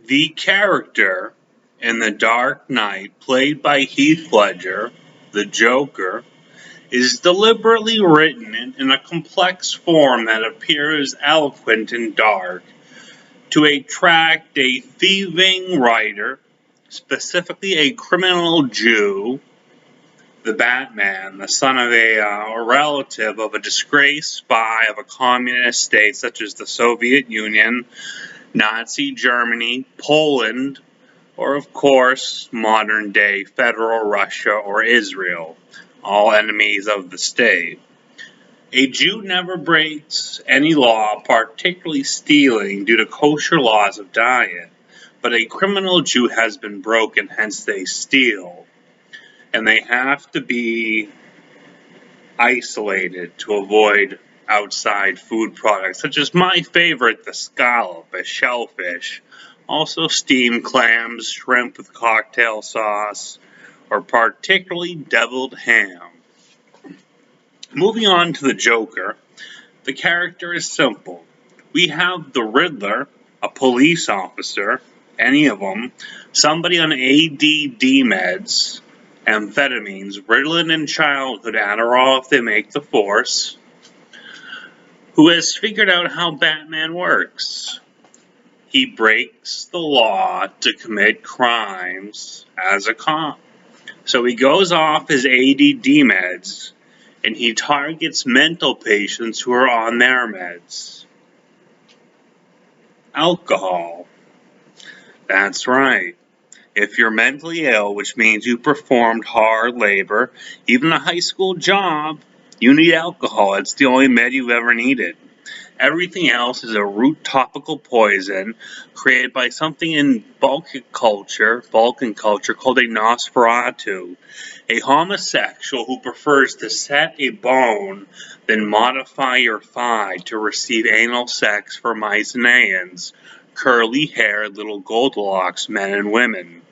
The character in The Dark Knight, played by Heath Ledger, the Joker, is deliberately written in a complex form that appears eloquent and dark to attract a thieving writer, specifically a criminal Jew, the Batman, the son of a relative of a disgraced spy of a communist state such as the Soviet Union, Nazi Germany, Poland, or of course modern-day Federal Russia or Israel, all enemies of the state. A Jew never breaks any law, particularly stealing, due to kosher laws of diet, but a criminal Jew has been broken, hence they steal, and they have to be isolated to avoid outside food products, such as my favorite, the scallop, a shellfish, also steamed clams, shrimp with cocktail sauce, or particularly deviled ham. Moving on to the Joker, the character is simple. We have the Riddler, a police officer, any of them, somebody on ADD meds, amphetamines, Ritalin in childhood, Adderall if they make the force, who has figured out how Batman works. He breaks the law to commit crimes as a cop. So he goes off his ADD meds and he targets mental patients who are on their meds. Alcohol. That's right. If you're mentally ill, which means you performed hard labor, even a high school job, you need alcohol. It's the only med you've ever needed. Everything else is a root topical poison created by something in Balkan culture called a Nosferatu, a homosexual who prefers to set a bone than modify your thigh to receive anal sex for Mycenaeans, curly-haired little Goldilocks men and women.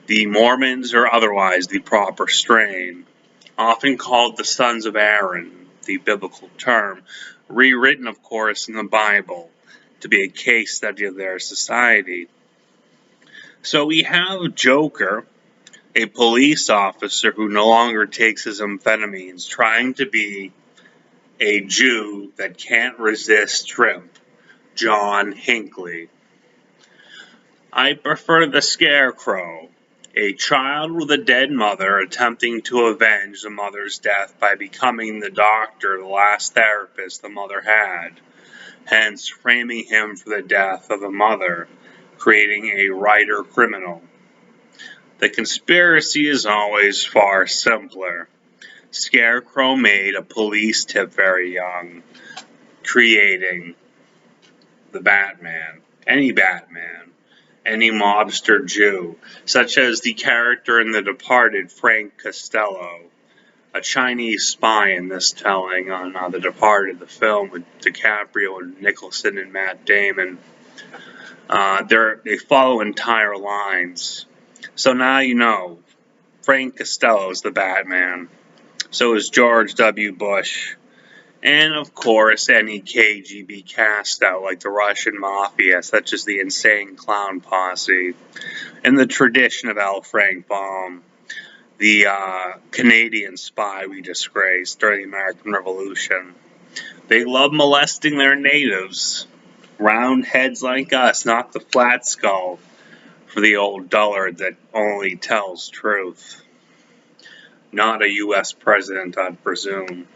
The Mormons or otherwise the proper strain, often called the sons of Aaron, the biblical term, rewritten, of course, in the Bible to be a case study of their society. So we have Joker, a police officer who no longer takes his amphetamines, trying to be a Jew that can't resist shrimp, John Hinckley. I prefer the Scarecrow, a child with a dead mother attempting to avenge the mother's death by becoming the doctor, the last therapist the mother had, hence framing him for the death of the mother, creating a writer criminal. The conspiracy is always far simpler. Scarecrow made a police tip very young, creating the Batman, any mobster Jew, such as the character in The Departed, Frank Costello, a Chinese spy in this telling on The Departed, the film with DiCaprio and Nicholson and Matt Damon. They follow entire lines. So now you know, Frank Costello is the Batman. So is George W. Bush. And of course, any KGB cast out like the Russian Mafia, such as the Insane Clown Posse, and the tradition of L. Frank Baum, the Canadian spy we disgraced during the American Revolution. They love molesting their natives, round heads like us, not the flat skull for the old dullard that only tells truth. Not a U.S. president, I'd presume.